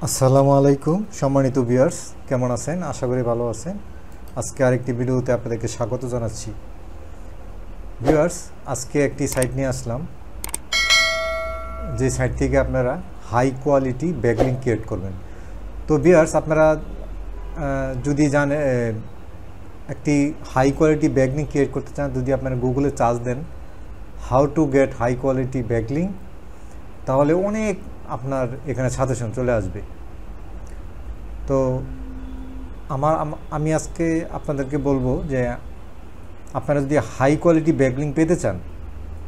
আসসালামু আলাইকুম সম্মানিত ভিউয়ার্স, কেমন আছেন? আশা করি ভালো আছেন। আজকে আরেকটি ভিডিওতে আপনাদেরকে স্বাগত জানাচ্ছি। ভিউয়ার্স, আজকে একটি সাইট নিয়ে আসলাম, যে সাইট থেকে আপনারা হাই কোয়ালিটি ব্যাকলিংক ক্রিয়েট করবেন। তো ভিউয়ার্স, আপনারা যদি জানেন একটি হাই কোয়ালিটি ব্যাকলিংক ক্রিয়েট করতে চান, যদি আপনারা গুগলে চার্জ দেন how to get high quality backlink, তাহলে অনেক আপনার এখানে সাজেশন চলে আসবে। তো আমি আজকে আপনাদেরকে বলবো যে আপনারা যদি হাই কোয়ালিটি ব্যাকলিংক পেতে চান,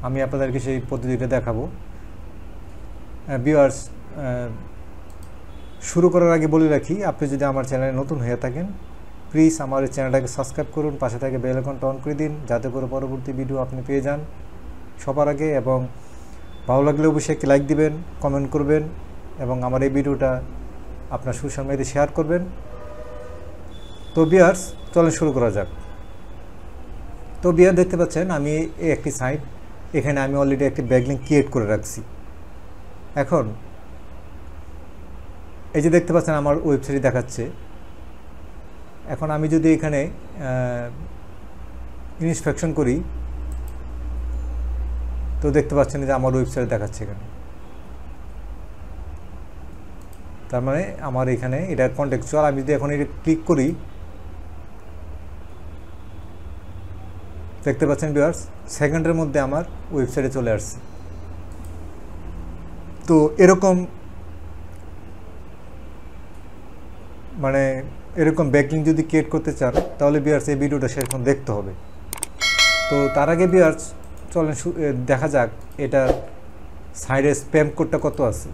আমি আপনাদেরকে সেই পদ্ধতিটা দেখাবো। ভিউয়ার্স, শুরু করার আগে বলে রাখি, আপনি যদি আমার চ্যানেলে নতুন হয়ে থাকেন, প্লিজ আমার এই চ্যানেলটাকে সাবস্ক্রাইব করুন, পাশে থেকে বেল আইকনটা অন করে দিন, যাতে করে পরবর্তী ভিডিও আপনি পেয়ে যান সবার আগে। এবং ভালো লাগলে অবশ্যই একটি লাইক দিবেন, কমেন্ট করবেন এবং আমার এই ভিডিওটা আপনার সোশ্যাল মিডিয়াতে শেয়ার করবেন। তো ভিউয়ার্স, চলেন শুরু করা যাক। তো ভিউয়ার, দেখতে পাচ্ছেন আমি এই একটি সাইট, এখানে আমি অলরেডি একটি ব্যাকলিংক ক্রিয়েট করে রাখছি। এখন এই যে দেখতে পাচ্ছেন আমার ওয়েবসাইট দেখাচ্ছে। এখন আমি যদি এখানে ইনস্পেকশন করি, তো দেখতে পাচ্ছেন যে আমার ওয়েবসাইট দেখাচ্ছে এখানে। তার মানে আমার এখানে এটা কন্টেক্সচুয়াল। আমি যদি এখন এটা ক্লিক করি, দেখতে পাচ্ছেন ভিউয়ার্স, সেকেন্ডের মধ্যে আমার ওয়েবসাইটে চলে আসছে। তো এরকম ব্যাকলিংক যদি ক্রিয়েট করতে চান, তাহলে ভিউয়ার্স এই ভিডিওটা সেরকম দেখতে হবে। তো তার আগে ভিউয়ার্স, চলেন দেখা যাক এটা সাইডে স্প্যাম কোডটা কত আছে।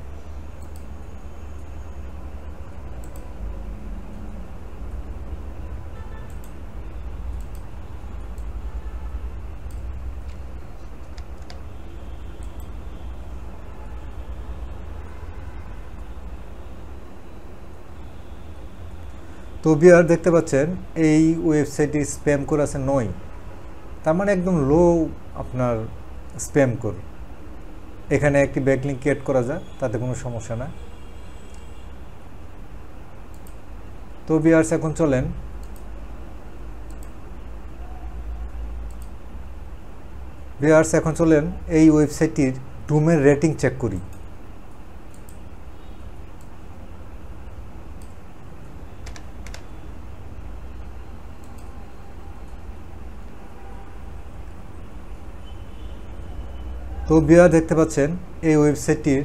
তো ভিউয়ার, দেখতে পাচ্ছেন এই ওয়েবসাইটের স্প্যাম কোড আছে 9। তার মানে একদম লো আপনার স্প্যাম কোড। এখানে একটি ব্যাকলিংক ক্রিয়েট করা যায়, তাতে কোনো সমস্যা না। তো ভিউয়ার্স, এখন চলেন এই ওয়েবসাইটটির ডোমেইন রেটিং চেক করি। তো ভিউয়ার, দেখতে পাচ্ছেন এই ওয়েবসাইটটির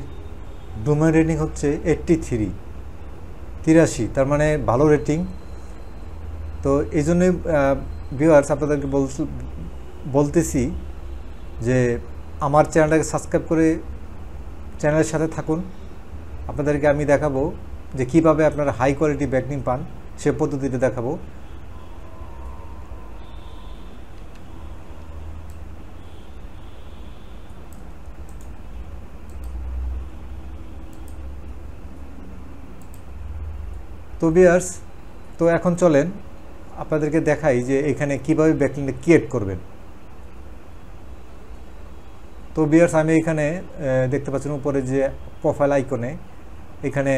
ডোমেইন রেটিং হচ্ছে 83। তার মানে ভালো রেটিং। তো এই জন্যই ভিউয়ার্স আপনাদেরকে বলতেছি যে আমার চ্যানেলটাকে সাবস্ক্রাইব করে চ্যানেলের সাথে থাকুন। আপনাদেরকে আমি দেখাবো যে কীভাবে আপনারা হাই কোয়ালিটি ব্যাকলিংক পান, সে পদ্ধতিতে দেখাবো। তো ভিউয়ার্স, তো এখন চলেন আপনাদেরকে দেখাই যে এখানে কীভাবে ব্যাকলিংক ক্রিয়েট করবেন। তো ভিউয়ার্স, আমি এখানে দেখতে পাচ্ছেন উপরে যে প্রোফাইল আইকনে, এখানে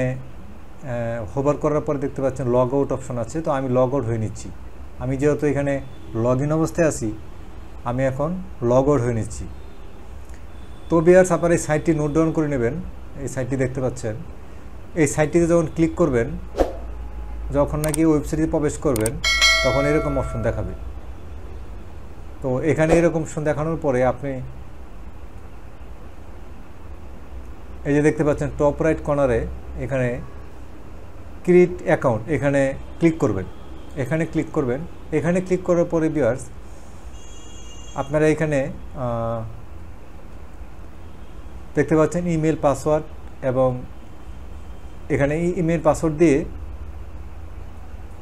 হোভার করার পরে দেখতে পাচ্ছেন লগ আউট অপশন আছে। তো আমি লগ আউট হয়ে নিচ্ছি। আমি যেহেতু এখানে লগ ইন অবস্থায় আছি, আমি এখন লগ আউট হয়ে নিচ্ছি। তো ভিউয়ার্স, আপনার এই সাইটটি নোট ডাউন করে নেবেন। এই সাইটটি দেখতে পাচ্ছেন, এই সাইটটিতে যখন ক্লিক করবেন, যখন নাকি ওয়েবসাইটে প্রবেশ করবেন, তখন এরকম অপশন দেখাবে। তো এখানে এরকম অপশন দেখানোর পরে আপনি এই যে দেখতে পাচ্ছেন টপ রাইট কর্নারে এখানে ক্রিয়েট অ্যাকাউন্ট, এখানে ক্লিক করবেন। এখানে ক্লিক করার পরে ভিউয়ার্স, আপনারা এখানে দেখতে পাচ্ছেন ইমেল পাসওয়ার্ড, এবং এখানে ইমেল পাসওয়ার্ড দিয়ে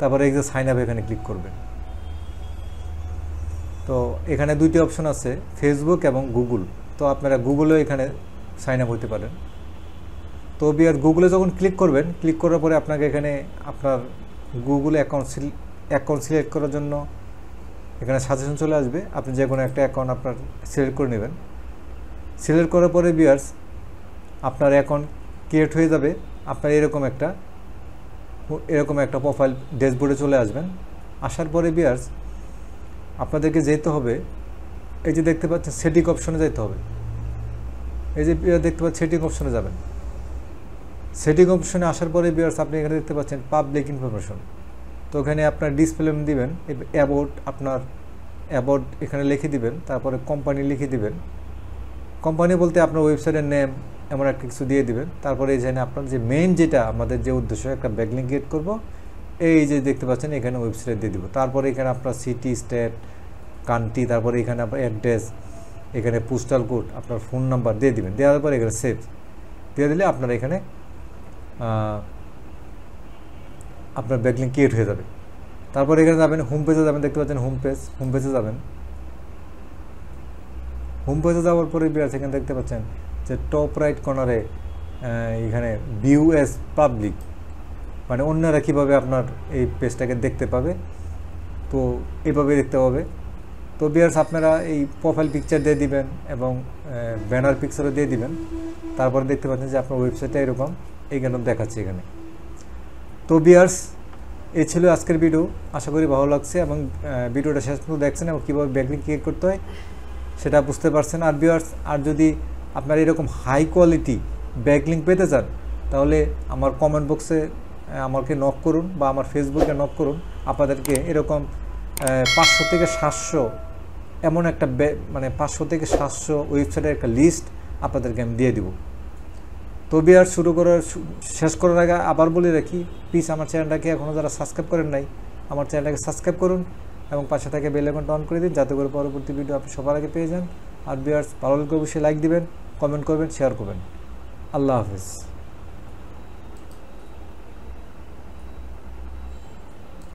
তারপরে এই যে সাইন আপ, এখানে ক্লিক করবেন। তো এখানে দুইটি অপশন আছে, ফেসবুক এবং গুগল। তো আপনারা গুগলেও এখানে সাইন আপ হতে পারেন। তো ভিউয়ার, গুগলে যখন ক্লিক করবেন, ক্লিক করার পরে আপনাকে এখানে আপনার গুগল অ্যাকাউন্ট সিলেক্ট করার জন্য এখানে সাজেশন চলে আসবে। আপনি যে কোনো একটা অ্যাকাউন্ট আপনার সিলেক্ট করে নেবেন। সিলেক্ট করার পরে ভিউয়ার্স, আপনার অ্যাকাউন্ট ক্রিয়েট হয়ে যাবে। আপনার এরকম একটা প্রোফাইল ড্যাশবোর্ডে চলে আসবেন। আসার পরে ভিউয়ার্স আপনাদেরকে যেতে হবে, এই যে দেখতে পাচ্ছেন সেটিং অপশনে যেতে হবে। এই যে দেখতে পাচ্ছেন সেটিং অপশনে যাবেন। সেটিং অপশনে আসার পরে ভিউয়ার্স আপনি এখানে দেখতে পাচ্ছেন পাবলিক ইনফরমেশন। তো এখানে আপনার ডিসপ্লে দিবেন, অ্যাবাউট এখানে লিখে দিবেন, তারপরে কোম্পানি লিখে দিবেন। কোম্পানি বলতে আপনার ওয়েবসাইটের নেম এমন একটা কিছু দিয়ে দিবেন। তারপরে এখানে আপনার যে মেইন যেটা আমাদের যে উদ্দেশ্য একটা ব্যাকলিঙ্ক ক্রিয়েট করব, এই যে দেখতে পাচ্ছেন এখানে ওয়েবসাইট দিয়ে দিব। তারপরে এখানে আপনার সিটি, স্টেট, কান্ট্রি, তারপরে এখানে আপনার অ্যাড্রেস, এখানে পোস্টাল কোড, আপনার ফোন নাম্বার দিয়ে দিবেন। দেওয়ার পরে এখানে সেভ দিয়ে দিলে আপনার এখানে আপনার ব্যাকলিঙ্ক ক্রিয়েট হয়ে যাবে। তারপরে এখানে যাবেন হোম পেজে যাবেন, দেখতে পাচ্ছেন হোম পেজে যাবেন। হোম পেজে যাওয়ার পরে এখানে দেখতে পাচ্ছেন যে টপ রাইট কর্নারে এখানে ভিউ অ্যাজ পাবলিক, মানে অন্যরা কীভাবে আপনার এই পেজটাকে দেখতে পাবে, তো এইভাবে দেখতে পাবে। তো ভিউয়ার্স আপনারা এই প্রোফাইল পিকচার দিয়ে দিবেন এবং ব্যানার পিকচারও দিয়ে দিবেন। তারপরে দেখতে পাচ্ছেন যে আপনার ওয়েবসাইটটা এরকম এইখানে দেখাচ্ছে এখানে। তো ভিউয়ার্স এই ছিল আজকের ভিডিও, আশা করি ভালো লাগছে এবং ভিডিওটা শেষ পর্যন্ত দেখছেন এবং কীভাবে ব্যাকলিঙ্ক ক্রিয়েট করতে হয় সেটা বুঝতে পারছেন। আর ভিউয়ার্স আর যদি আপনার এরকম হাই কোয়ালিটি ব্যাকলিঙ্ক পেতে চান তাহলে আমার কমেন্ট বক্সে আমাকে নক করুন বা আমার ফেসবুকে নক করুন। আপনাদেরকে এরকম 500 থেকে 700 এমন একটা মানে 500 থেকে 700 ওয়েবসাইটের একটা লিস্ট আপনাদেরকে আমি দিয়ে দিব। তো ভিউয়ার্স শেষ করার আগে আবার বলে রাখি, প্লিজ আমার চ্যানেলটাকে এখনও যারা সাবস্ক্রাইব করেন নাই আমার চ্যানেলটাকে সাবস্ক্রাইব করুন এবং পাশে থেকে বেল আইকনটা অন করে দিন, যাতে করে পরবর্তী ভিডিও আপনি সবার আগে পেয়ে যান। আর ভিউয়ার্স ভালো লাগলে অবশ্যই লাইক দিবেন, কমেন্ট করবেন, শেয়ার করবেন। আল্লাহ হাফেজ।